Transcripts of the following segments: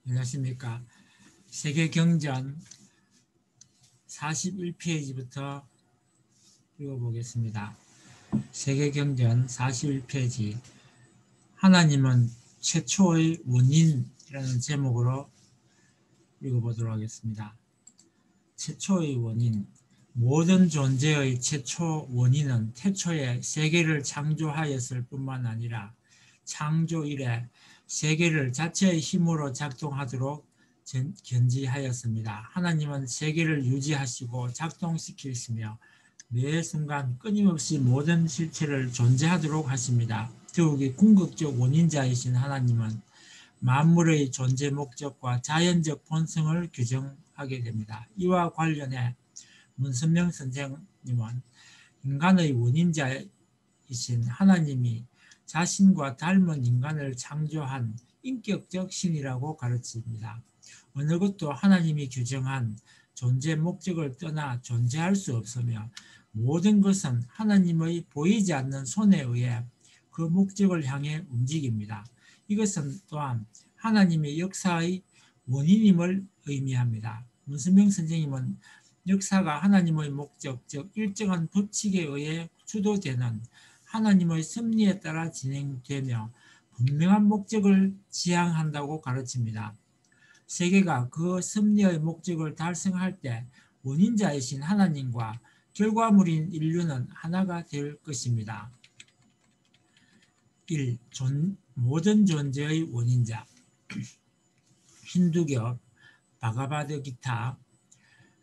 안녕하십니까. 세계경전 41페이지부터 읽어보겠습니다. 세계경전 41페이지 하나님은 최초의 원인이라는 제목으로 읽어보도록 하겠습니다. 최초의 원인. 모든 존재의 최초 원인은 태초에 세계를 창조하였을 뿐만 아니라 창조 이래 세계를 자체의 힘으로 작동하도록 견지하였습니다. 하나님은 세계를 유지하시고 작동시키시며 매 순간 끊임없이 모든 실체를 존재하도록 하십니다. 더욱이 궁극적 원인자이신 하나님은 만물의 존재 목적과 자연적 본성을 규정하게 됩니다. 이와 관련해 문선명 선생님은 인간의 원인자이신 하나님이 자신과 닮은 인간을 창조한 인격적 신이라고 가르칩니다. 어느 것도 하나님이 규정한 존재 목적을 떠나 존재할 수 없으며 모든 것은 하나님의 보이지 않는 손에 의해 그 목적을 향해 움직입니다. 이것은 또한 하나님의 역사의 원인임을 의미합니다. 문선명 선생님은 역사가 하나님의 목적, 즉 일정한 법칙에 의해 주도되는 하나님의 섭리에 따라 진행되며 분명한 목적을 지향한다고 가르칩니다. 세계가 그 섭리의 목적을 달성할 때 원인자이신 하나님과 결과물인 인류는 하나가 될 것입니다. 1. 모든 존재의 원인자. 힌두교 바가바드기타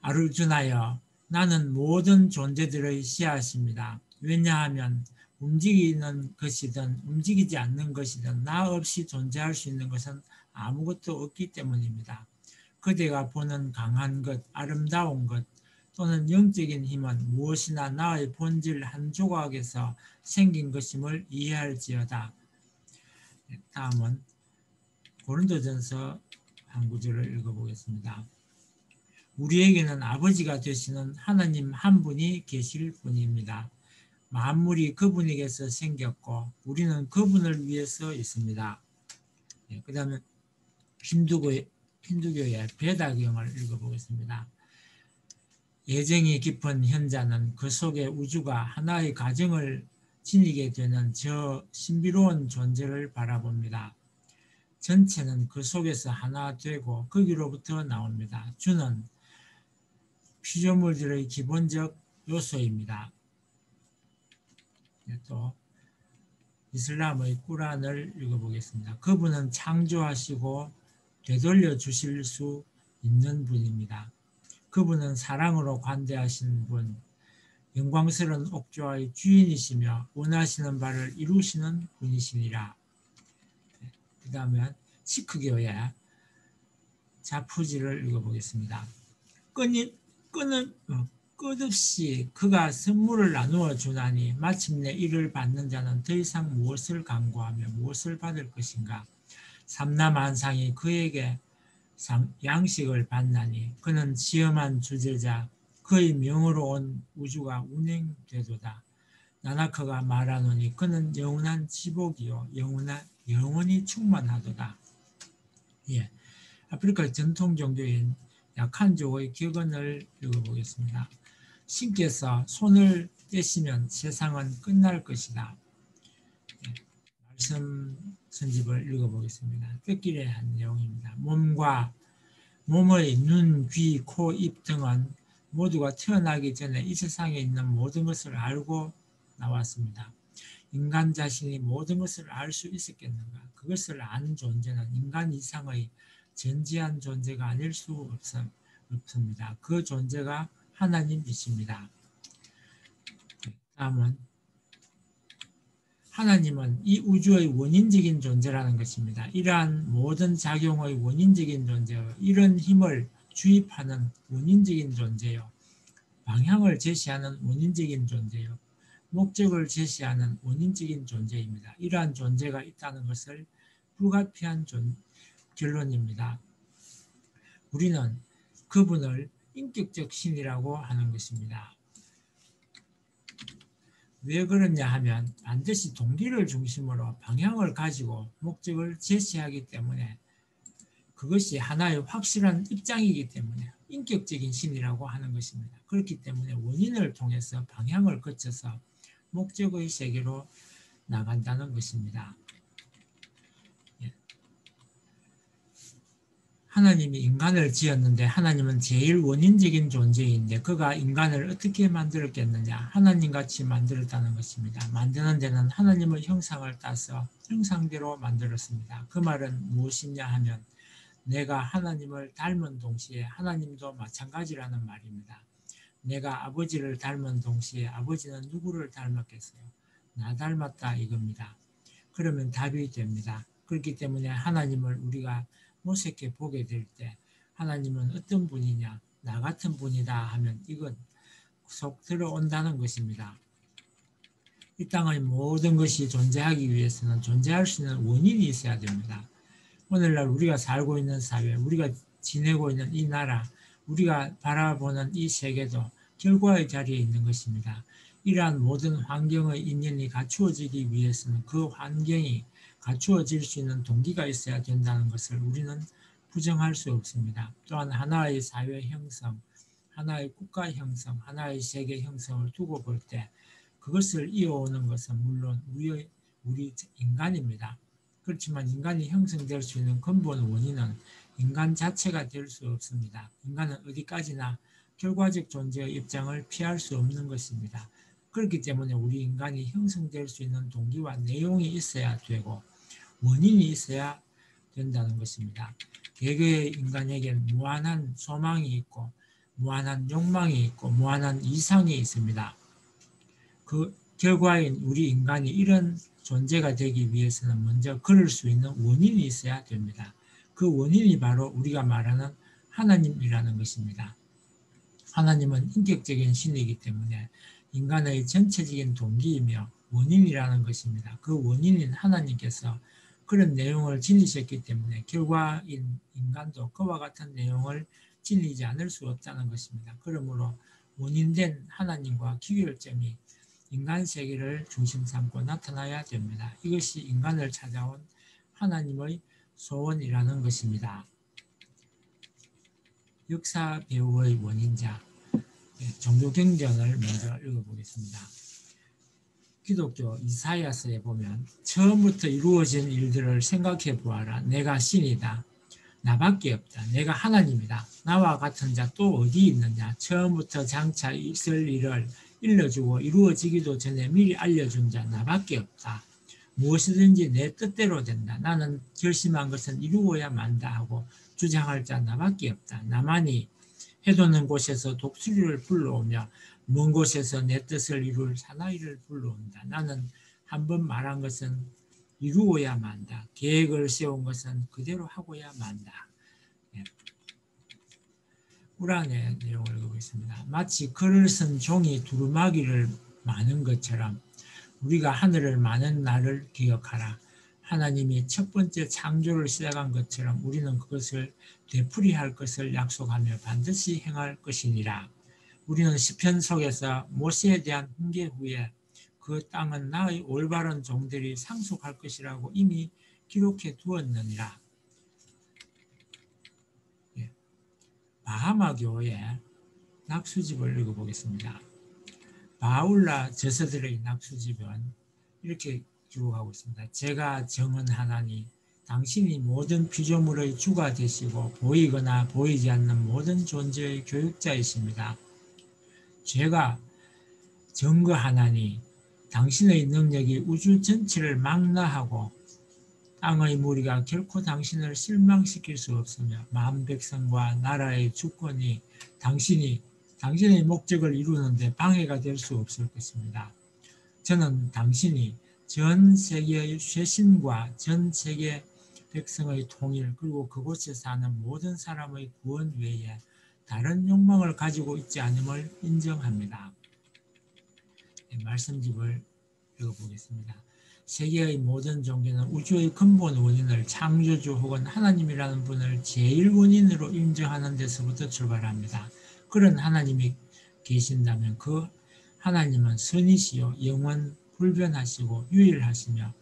아르주나여, 나는 모든 존재들의 씨앗입니다. 왜냐하면 움직이는 것이든 움직이지 않는 것이든 나 없이 존재할 수 있는 것은 아무것도 없기 때문입니다. 그대가 보는 강한 것, 아름다운 것 또는 영적인 힘은 무엇이나 나의 본질 한 조각에서 생긴 것임을 이해할지어다. 다음은 고린도전서 한 구절을 읽어보겠습니다. 우리에게는 아버지가 되시는 하나님 한 분이 계실 뿐입니다. 만물이 그분에게서 생겼고 우리는 그분을 위해서 있습니다. 그 다음에 힌두교의 베다경을 읽어보겠습니다. 예정이 깊은 현자는 그 속에 우주가 하나의 가정을 지니게 되는 저 신비로운 존재를 바라봅니다. 전체는 그 속에서 하나 되고 거기로부터 나옵니다. 주는 피조물들의 기본적 요소입니다. 또 이슬람의 꾸란을 읽어보겠습니다. 그분은 창조하시고 되돌려 주실 수 있는 분입니다. 그분은 사랑으로 관대하신 분, 영광스러운 옥조와의 주인이시며 원하시는 바를 이루시는 분이시니라. 그 다음에 시크교의 자푸지를 읽어보겠습니다. 끝없이 그가 선물을 나누어 주나니 마침내 이를 받는 자는 더 이상 무엇을 간구하며 무엇을 받을 것인가. 삼라만상이 그에게 양식을 받나니 그는 시험한 주제자 그의 명으로 온 우주가 운행되도다. 나나커가 말하노니 그는 영원한 지복이요 영원히 충만하도다. 예, 아프리카 전통 종교인 약한족의 격언을 읽어보겠습니다. 신께서 손을 떼시면 세상은 끝날 것이다. 예, 말씀 선집을 읽어보겠습니다. 뺏길의 한 내용입니다. 몸의 눈, 귀, 코, 입 등은 모두가 태어나기 전에 이 세상에 있는 모든 것을 알고 나왔습니다. 인간 자신이 모든 것을 알 수 있었겠는가? 그것을 아는 존재는 인간 이상의 전지한 존재가 아닐 수 없습니다. 그 존재가 하나님이십니다. 다음은 하나님은 이 우주의 원인적인 존재라는 것입니다. 이러한 모든 작용의 원인적인 존재요. 이런 힘을 주입하는 원인적인 존재요. 방향을 제시하는 원인적인 존재요. 목적을 제시하는 원인적인 존재입니다. 이러한 존재가 있다는 것을 불가피한 결론입니다. 우리는 그분을 인격적 신이라고 하는 것입니다. 왜 그러냐 하면 반드시 동기를 중심으로 방향을 가지고 목적을 제시하기 때문에 그것이 하나의 확실한 입장이기 때문에 인격적인 신이라고 하는 것입니다. 그렇기 때문에 원인을 통해서 방향을 거쳐서 목적의 세계로 나간다는 것입니다. 하나님이 인간을 지었는데 하나님은 제일 원인적인 존재인데 그가 인간을 어떻게 만들었겠느냐? 하나님같이 만들었다는 것입니다. 만드는 데는 하나님의 형상을 따서 형상대로 만들었습니다. 그 말은 무엇이냐 하면 내가 하나님을 닮은 동시에 하나님도 마찬가지라는 말입니다. 내가 아버지를 닮은 동시에 아버지는 누구를 닮았겠어요? 나 닮았다 이겁니다. 그러면 답이 됩니다. 그렇기 때문에 하나님을 우리가 모색해 보게 될 때 하나님은 어떤 분이냐? 나 같은 분이다 하면 이건 속 들어온다는 것입니다. 이 땅의 모든 것이 존재하기 위해서는 존재할 수 있는 원인이 있어야 됩니다. 오늘날 우리가 살고 있는 사회, 우리가 지내고 있는 이 나라, 우리가 바라보는 이 세계도 결과의 자리에 있는 것입니다. 이러한 모든 환경의 인연이 갖추어지기 위해서는 그 환경이 갖추어질 수 있는 동기가 있어야 된다는 것을 우리는 부정할 수 없습니다. 또한 하나의 사회 형성, 하나의 국가 형성, 하나의 세계 형성을 두고 볼 때 그것을 이어오는 것은 물론 우리 인간입니다. 그렇지만 인간이 형성될 수 있는 근본 원인은 인간 자체가 될 수 없습니다. 인간은 어디까지나 결과적 존재의 입장을 피할 수 없는 것입니다. 그렇기 때문에 우리 인간이 형성될 수 있는 동기와 내용이 있어야 되고 원인이 있어야 된다는 것입니다. 개개의 인간에겐 무한한 소망이 있고 무한한 욕망이 있고 무한한 이상이 있습니다. 그 결과인 우리 인간이 이런 존재가 되기 위해서는 먼저 그럴 수 있는 원인이 있어야 됩니다. 그 원인이 바로 우리가 말하는 하나님이라는 것입니다. 하나님은 인격적인 신이기 때문에 인간의 전체적인 동기이며 원인이라는 것입니다. 그 원인인 하나님께서 그런 내용을 지니셨기 때문에 결과인 인간도 그와 같은 내용을 지니지 않을 수 없다는 것입니다. 그러므로 원인된 하나님과 귀결점이 인간 세계를 중심 삼고 나타나야 됩니다. 이것이 인간을 찾아온 하나님의 소원이라는 것입니다. 역사 배후의 원인자, 종교경전을 먼저 읽어보겠습니다. 기독교 이사야서에 보면 처음부터 이루어진 일들을 생각해 보아라. 내가 신이다. 나밖에 없다. 내가 하나님이다. 나와 같은 자 또 어디 있느냐. 처음부터 장차 있을 일을 일러주고 이루어지기도 전에 미리 알려준 자 나밖에 없다. 무엇이든지 내 뜻대로 된다. 나는 결심한 것은 이루어야 만다 하고 주장할 자 나밖에 없다. 나만이 해돋는 곳에서 독수리를 불러오며 먼 곳에서 내 뜻을 이룰 사나이를 불러온다. 나는 한번 말한 것은 이루어야 만다. 계획을 세운 것은 그대로 하고야 만다. 우란의 내용을 읽어보겠습니다. 마치 글을 쓴 종이 두루마기를 마는 것처럼 우리가 하늘을 마는 날을 기억하라. 하나님이 첫 번째 창조를 시작한 것처럼 우리는 그것을 되풀이할 것을 약속하며 반드시 행할 것이니라. 우리는 시편 속에서 모세에 대한 훈계 후에 그 땅은 나의 올바른 종들이 상속할 것이라고 이미 기록해 두었느니라. 바하마 교의 낙수집을 읽어보겠습니다. 바울라 저서들의 낙수집은 이렇게 기록하고 있습니다. 제가 정언하나니 당신이 모든 피조물의 주가 되시고 보이거나 보이지 않는 모든 존재의 교육자이십니다. 제가 증거하나니 당신의 능력이 우주 전체를 망라하고 땅의 무리가 결코 당신을 실망시킬 수 없으며 만 백성과 나라의 주권이 당신의 목적을 이루는데 방해가 될 수 없을 것입니다. 저는 당신이 전 세계의 쇄신과 전 세계 백성의 통일 그리고 그곳에 사는 모든 사람의 구원 외에 다른 욕망을 가지고 있지 않음을 인정합니다. 말씀집을 읽어보겠습니다. 세계의 모든 종교는 우주의 근본 원인을 창조주 혹은 하나님이라는 분을 제일 원인으로 인정하는 데서부터 출발합니다. 그런 하나님이 계신다면 그 하나님은 선이시요 영원 불변하시고 유일하시며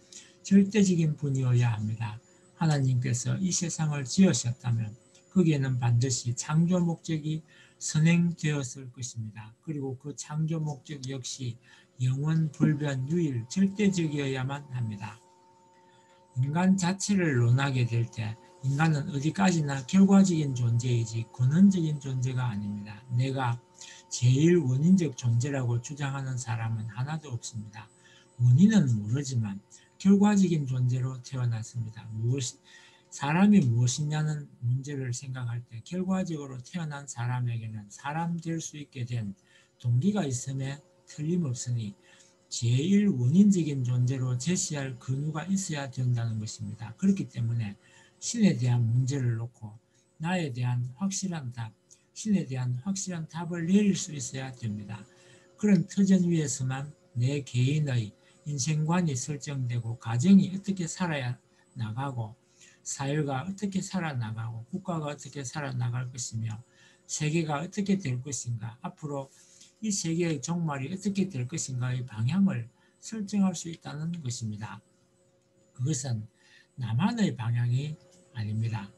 절대적인 분이어야 합니다. 하나님께서 이 세상을 지으셨다면 거기에는 반드시 창조 목적이 선행되었을 것입니다. 그리고 그 창조 목적 역시 영원, 불변, 유일, 절대적이어야만 합니다. 인간 자체를 논하게 될 때 인간은 어디까지나 결과적인 존재이지 근원적인 존재가 아닙니다. 내가 제일 원인적 존재라고 주장하는 사람은 하나도 없습니다. 원인은 모르지만 결과적인 존재로 태어났습니다. 사람이 무엇이냐는 문제를 생각할 때 결과적으로 태어난 사람에게는 사람 될 수 있게 된 동기가 있음에 틀림없으니 제일 원인적인 존재로 제시할 근유가 있어야 된다는 것입니다. 그렇기 때문에 신에 대한 문제를 놓고 나에 대한 확실한 답, 신에 대한 확실한 답을 내릴 수 있어야 됩니다. 그런 터전 위에서만 내 개인의 인생관이 설정되고 가정이 어떻게 살아야 나가고 사회가 어떻게 살아나가고 국가가 어떻게 살아나갈 것이며 세계가 어떻게 될 것인가 앞으로 이 세계의 종말이 어떻게 될 것인가의 방향을 설정할 수 있다는 것입니다. 그것은 나만의 방향이 아닙니다.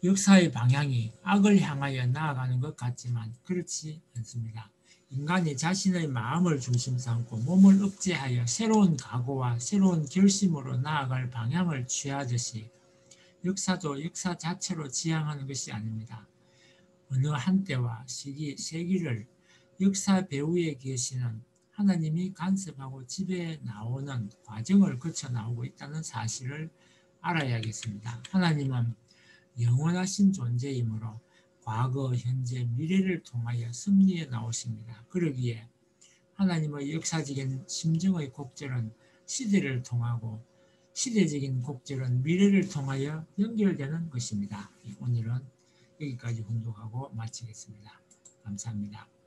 역사의 방향이 악을 향하여 나아가는 것 같지만 그렇지 않습니다. 인간이 자신의 마음을 중심 삼고 몸을 억제하여 새로운 각오와 새로운 결심으로 나아갈 방향을 취하듯이 역사도 역사 자체로 지향하는 것이 아닙니다. 어느 한때와 시기, 세기를 역사 배후에 계시는 하나님이 간섭하고 지배해 나오는 과정을 거쳐 나오고 있다는 사실을 알아야겠습니다. 하나님은 영원하신 존재이므로 과거, 현재, 미래를 통하여 섭리해 나오십니다. 그러기에 하나님의 역사적인 심정의 곡절은 시대를 통하고 시대적인 곡절은 미래를 통하여 연결되는 것입니다. 오늘은 여기까지 훈독하고 마치겠습니다. 감사합니다.